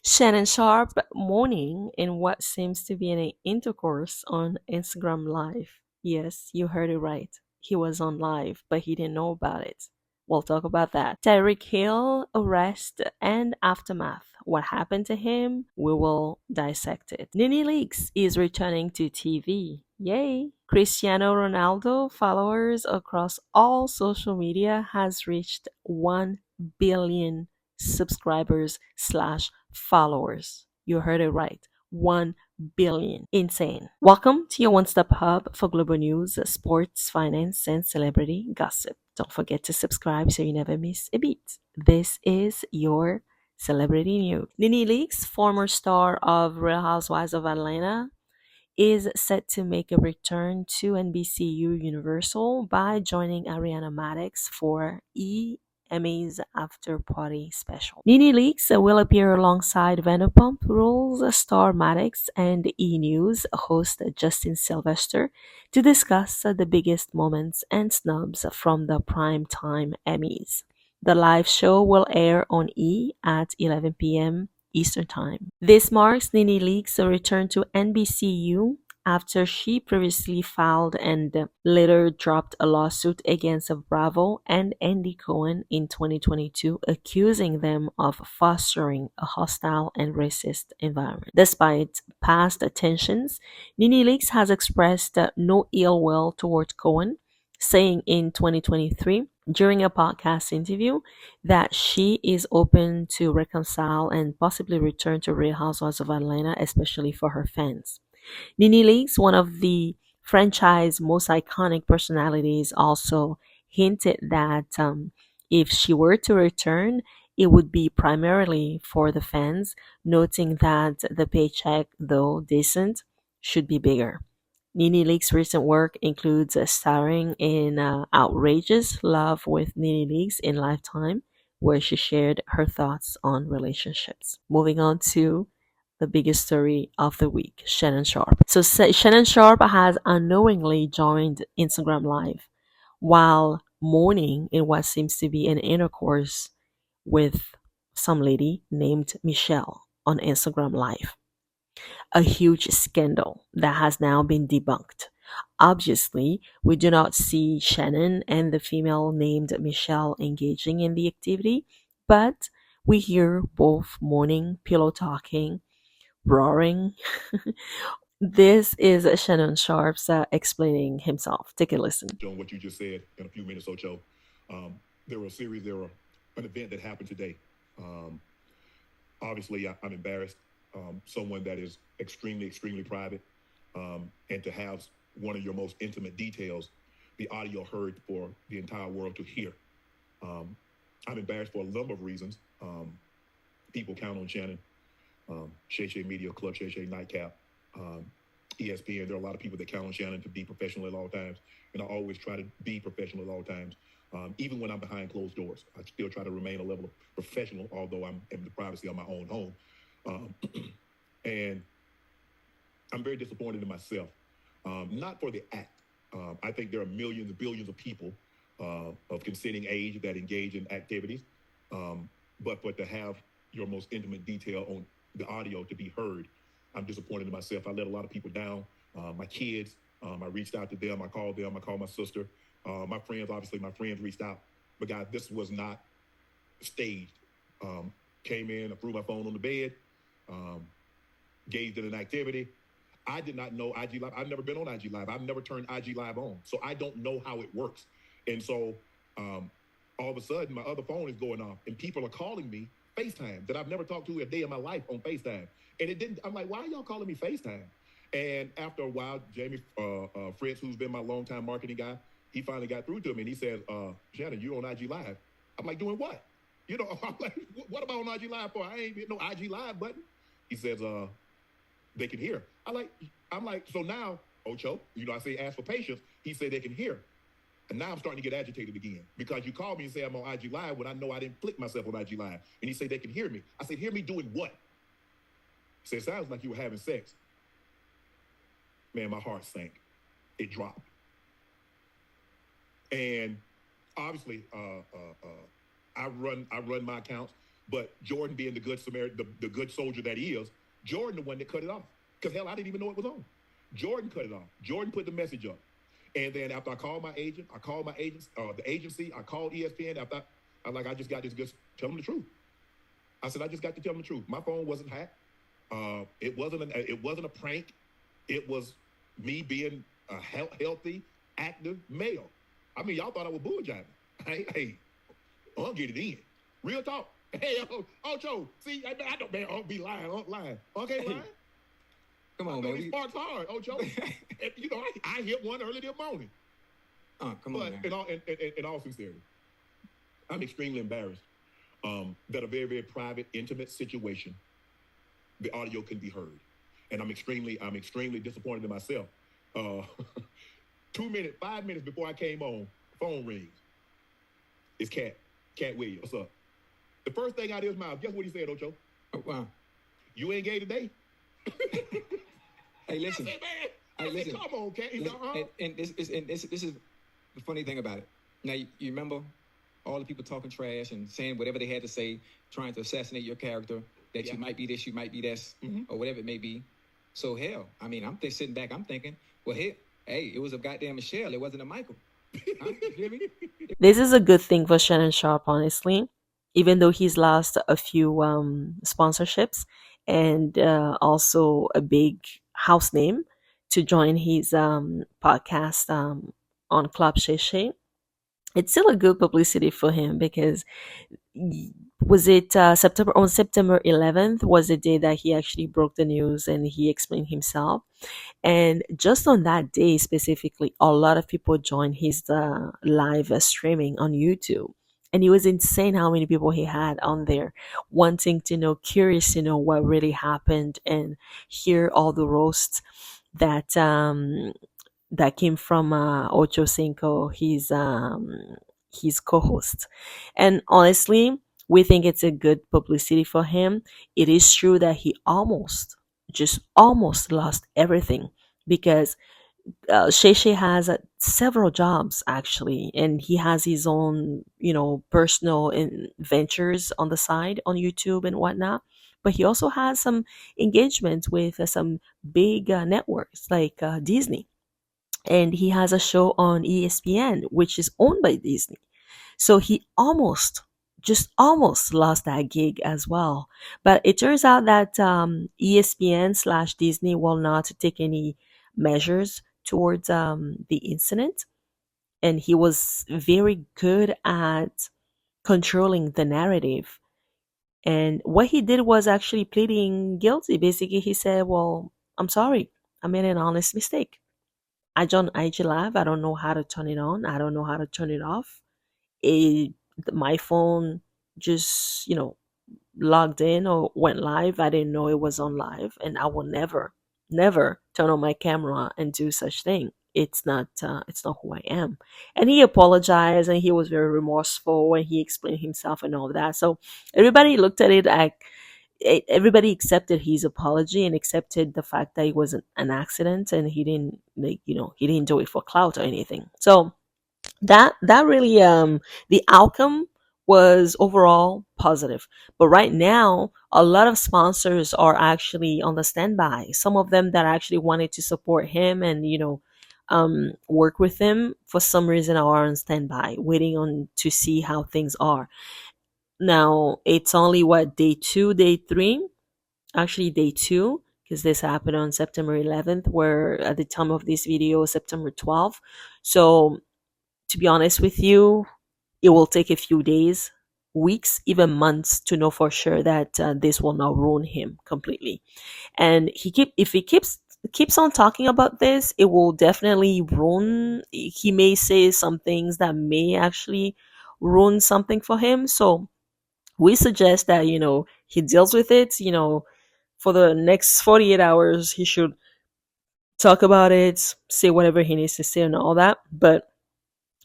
Shannon Sharpe mourning in what seems to be an intercourse on Instagram Live. Yes, you heard it right. He was on live, but he didn't know about it. We'll talk about that. Tyreek Hill arrest and aftermath. What happened to him? We will dissect it. Nene Leakes is returning to TV. Yay! Cristiano Ronaldo followers across all social media has reached 1 billion subscribers slash followers. You heard it right. 1 billion. Insane. Welcome to your one stop hub for global news, sports, finance, and celebrity gossip. Don't forget to subscribe so you never miss a beat. This is your celebrity news. Nene Leakes, former star of Real Housewives of Atlanta, is set to make a return to NBCU Universal by joining Ariana Madix for Emmys After Party Special. Nene Leakes will appear alongside Vanderpump Rules star Maddox and E! News host Justin Sylvester to discuss the biggest moments and snubs from the primetime Emmys. The live show will air on E! At 11 p.m. Eastern Time. This marks Nene Leakes' return to NBCU after she previously filed and later dropped a lawsuit against Bravo and Andy Cohen in 2022, accusing them of fostering a hostile and racist environment. Despite past tensions, Nene Leakes has expressed no ill will toward Cohen, saying in 2023 during a podcast interview that she is open to reconcile and possibly return to Real Housewives of Atlanta, especially for her fans. Nene Leakes, one of the franchise most iconic personalities, also hinted that if she were to return, it would be primarily for the fans, noting that the paycheck, though decent, should be bigger. Nene Leakes' recent work includes starring in Outrageous Love with Nene Leakes in Lifetime, where she shared her thoughts on relationships. Moving on to the biggest story of the week, Shannon Sharpe. So Shannon Sharpe has unknowingly joined Instagram Live while mourning in what seems to be an intercourse with some lady named Michelle on Instagram Live, a huge scandal that has now been debunked. Obviously, we do not see Shannon and the female named Michelle engaging in the activity, but we hear both mourning, pillow talking, roaring. This is Shannon Sharpe's explaining himself. Take a listen. On what you just said in a few minutes, Ocho, there were an event that happened today. Um, Obviously, I'm embarrassed. Someone that is extremely, extremely private, and to have one of your most intimate details, the audio heard for the entire world to hear. I'm embarrassed for a number of reasons. People count on Shannon, Shay Shay Media Club, Shay Shay Nightcap, ESPN. There are a lot of people that count on Shannon to be professional at all times, and I always try to be professional at all times. Even when I'm behind closed doors, I still try to remain a level of professional, although I'm in the privacy of my own home. And I'm very disappointed in myself, not for the act. I think there are millions and billions of people of consenting age that engage in activities, but to have your most intimate detail on the audio to be heard, I'm disappointed in myself. I let a lot of people down. My kids, I reached out to them. I called my sister. My friends reached out. But guys, this was not staged. Came in, I threw my phone on the bed, engaged in an activity. I did not know IG Live. I've never been on IG Live. I've never turned IG Live on. So I don't know how it works. And so all of a sudden, my other phone is going off, and people are calling me FaceTime that I've never talked to a day in my life on FaceTime. And I'm like, why are y'all calling me FaceTime? And after a while, Jamie Fritz, who's been my longtime marketing guy, he finally got through to me, and he says, Shannon, you on IG Live? I'm like, doing what? I'm like, what am I on IG Live for? I ain't hit no IG Live button. He says, they can hear. I'm like, so now, Ocho, I say ask for patience. He said they can hear. And now I'm starting to get agitated again because you called me and say I'm on IG Live when I know I didn't click myself on IG Live. And he said they can hear me. I said, hear me doing what? He said, sounds like you were having sex. Man, my heart sank. It dropped. And obviously, I run my accounts But Jordan, being the good Samaritan, the good soldier that he is, Jordan the one that cut it off. Because hell, I didn't even know it was on. Jordan cut it off. Jordan put the message up. And then after I called my agent, I called my agents, the agency, I called ESPN. After I'm like, I just got this good, tell them the truth. I said, I just got to tell them the truth. My phone wasn't hacked. It wasn't a prank. It was me being a healthy, active male. I mean, y'all thought I was bull jiving. Hey, I'll get it in. Real talk. Hey, Ocho, see, I don't, man, I'll be lying. I'm lying. Okay, lying. Come on, man. Sparks hard, Ocho. You know, I hit one early this morning. Come on, man. In all sincerity, I'm extremely embarrassed that a very, very private, intimate situation, the audio can be heard. And I'm extremely disappointed in myself. 5 minutes before I came on, phone rings. It's Cat Williams. What's up? The first thing out of his mouth, guess what he said, Ocho? Oh, wow. You ain't gay today? Hey, listen. I said, listen. Come on, Cat. And this is the funny thing about it. Now, you remember all the people talking trash and saying whatever they had to say, trying to assassinate your character, that you might be this, you might be this, or whatever it may be. So, hell, I mean, I'm sitting back, I'm thinking, well, hey, it was a goddamn Michelle. It wasn't a Michael. Huh? You hear me? This is a good thing for Shannon Sharpe, honestly, even though he's lost a few sponsorships and also a big house name to join his podcast on Club Shay. It's still a good publicity for him because was it September 11th was the day that he actually broke the news and he explained himself. And just on that day specifically, a lot of people joined his live streaming on YouTube. And it was insane how many people he had on there wanting to know, curious to know what really happened and hear all the roasts that that came from Ocho Cinco, his co-host. And honestly, we think it's a good publicity for him. It is true that he just almost lost everything because Shay has several jobs actually, and he has his own, personal ventures on the side on YouTube and whatnot. But he also has some engagement with some big networks like Disney, and he has a show on ESPN, which is owned by Disney. So he just almost lost that gig as well. But it turns out that ESPN/Disney will not take any measures towards the incident. And he was very good at controlling the narrative. And what he did was actually pleading guilty. Basically, he said, well, I'm sorry. I made an honest mistake. I joined IG Live. I don't know how to turn it on. I don't know how to turn it off. My phone just, logged in or went live. I didn't know it was on live, and I will never, never turn on my camera and do such thing. It's not who I am. And he apologized, and he was very remorseful, and he explained himself and all of that. So everybody looked at it like everybody accepted his apology and accepted the fact that it was an accident, and he didn't he didn't do it for clout or anything. So that really the outcome was overall positive. But right now, a lot of sponsors are actually on the standby. Some of them that actually wanted to support him and work with him for some reason are on standby, waiting on to see how things are. Now it's only day 2, day 3, actually day 2, because this happened on September 11th, where at the time of this video, September 12th. So to be honest with you, it will take a few days, weeks, even months to know for sure that this will not ruin him completely. And if he keeps on talking about this, it will definitely ruin. He may say some things that may actually ruin something for him. So we suggest that he deals with it. For the next 48 hours, he should talk about it, say whatever he needs to say, and all that. But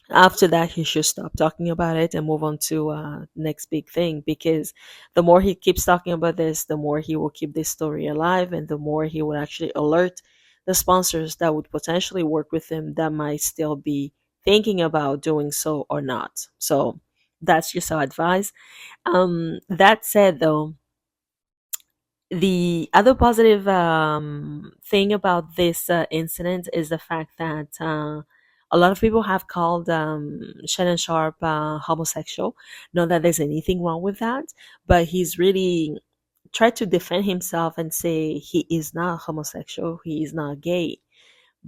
after that, he should stop talking about it and move on to next big thing, because the more he keeps talking about this, the more he will keep this story alive, and the more he will actually alert the sponsors that would potentially work with him that might still be thinking about doing so or not. So that's just our advice. That said, though, the other positive thing about this incident is the fact that a lot of people have called Shannon Sharpe homosexual. Not that there's anything wrong with that, but he's really tried to defend himself and say he is not homosexual, he is not gay.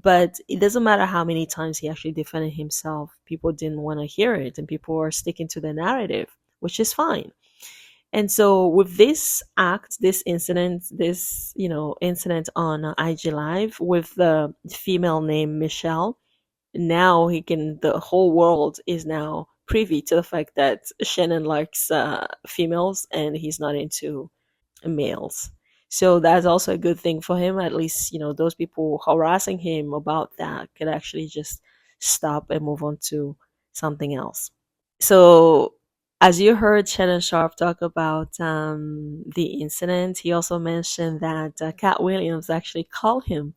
But it doesn't matter how many times he actually defended himself, people didn't want to hear it, and people are sticking to the narrative, which is fine. And so with this act, this incident, this, incident on IG Live with the female named Michelle, now the whole world is now privy to the fact that Shannon likes females and he's not into males. So that's also a good thing for him. At least, those people harassing him about that could actually just stop and move on to something else. So, as you heard Shannon Sharpe talk about the incident, he also mentioned that Cat Williams actually called him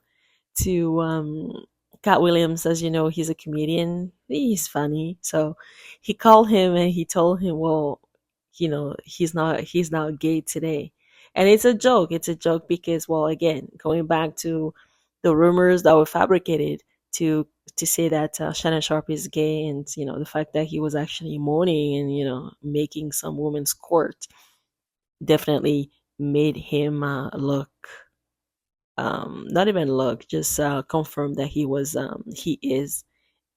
to. Cat Williams, as you know, he's a comedian. He's funny, so he called him and he told him, "Well, he's not gay today," and it's a joke. It's a joke because, well, again, going back to the rumors that were fabricated to say that Shannon Sharpe is gay, and the fact that he was actually moaning and making some women squirt definitely made him look not even look, just confirm that he is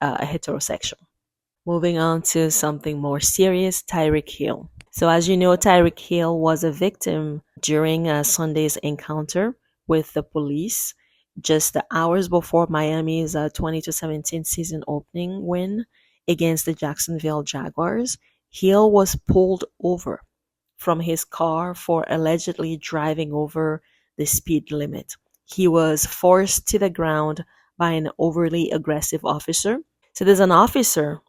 a heterosexual. Moving on to something more serious, Tyreek Hill. So as you know, Tyreek Hill was a victim during Sunday's encounter with the police just the hours before Miami's 2017 season opening win against the Jacksonville Jaguars. Hill was pulled over from his car for allegedly driving over the speed limit. He was forced to the ground by an overly aggressive officer. So there's an officer,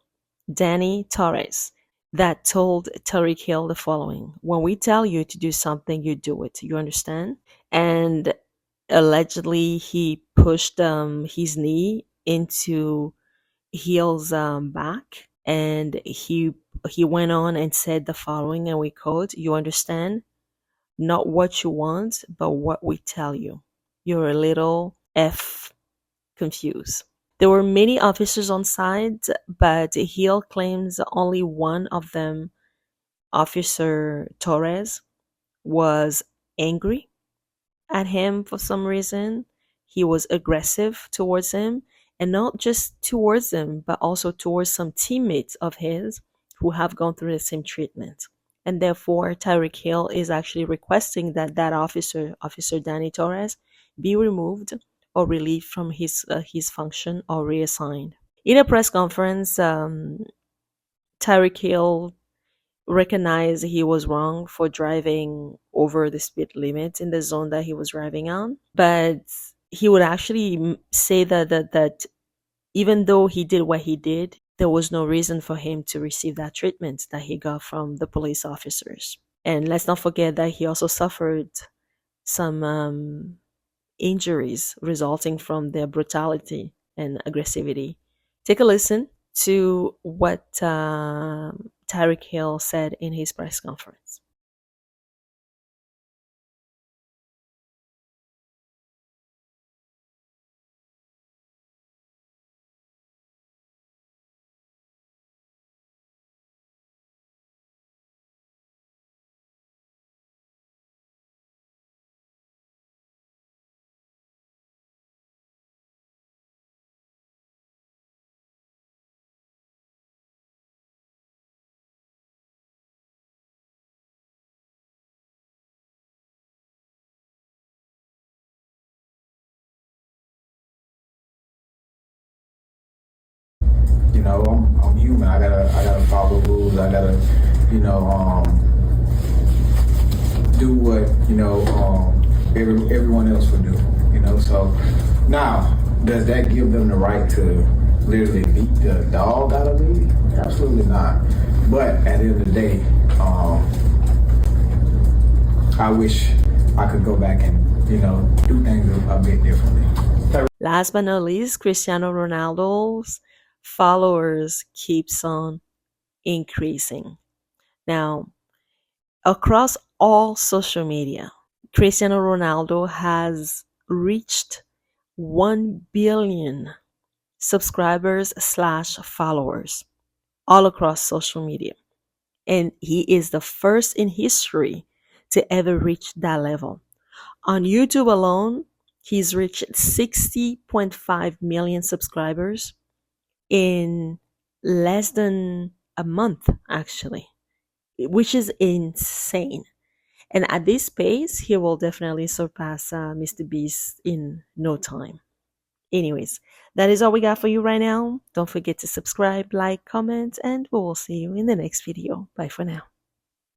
Danny Torres, that told Tyreek Hill the following: when we tell you to do something, you do it. You understand? And allegedly, he pushed his knee into Hill's back, and he went on and said the following, and we quote, "You understand? Not what you want, but what we tell you. You're a little F confused." There were many officers on site, but Hill claims only one of them, Officer Torres, was angry at him for some reason. He was aggressive towards him, and not just towards him, but also towards some teammates of his who have gone through the same treatment. And therefore, Tyreek Hill is actually requesting that officer, Officer Danny Torres, be removed or relieved from his function or reassigned. In a press conference, Tyreek Hill recognized he was wrong for driving over the speed limit in the zone that he was driving on, but he would actually say that even though he did what he did, there was no reason for him to receive that treatment that he got from the police officers. And let's not forget that he also suffered some injuries resulting from their brutality and aggressivity. Take a listen to what Tyreek Hill said in his press conference. I'm human. I gotta follow rules. I gotta, do what everyone else would do. So now, does that give them the right to literally beat the dog out of me? Absolutely not. But at the end of the day, I wish I could go back and do things a bit differently. Last but not least, Cristiano Ronaldo's followers keeps on increasing. Now, across all social media, Cristiano Ronaldo has reached 1 billion subscribers slash followers all across social media. And he is the first in history to ever reach that level. On YouTube alone, he's reached 60.5 million subscribers in less than a month, actually, which is insane. And at this pace, he will definitely surpass Mr. Beast in no time. Anyways, that is all we got for you right now. Don't forget to subscribe, like, comment, and we will see you in the next video. Bye for now.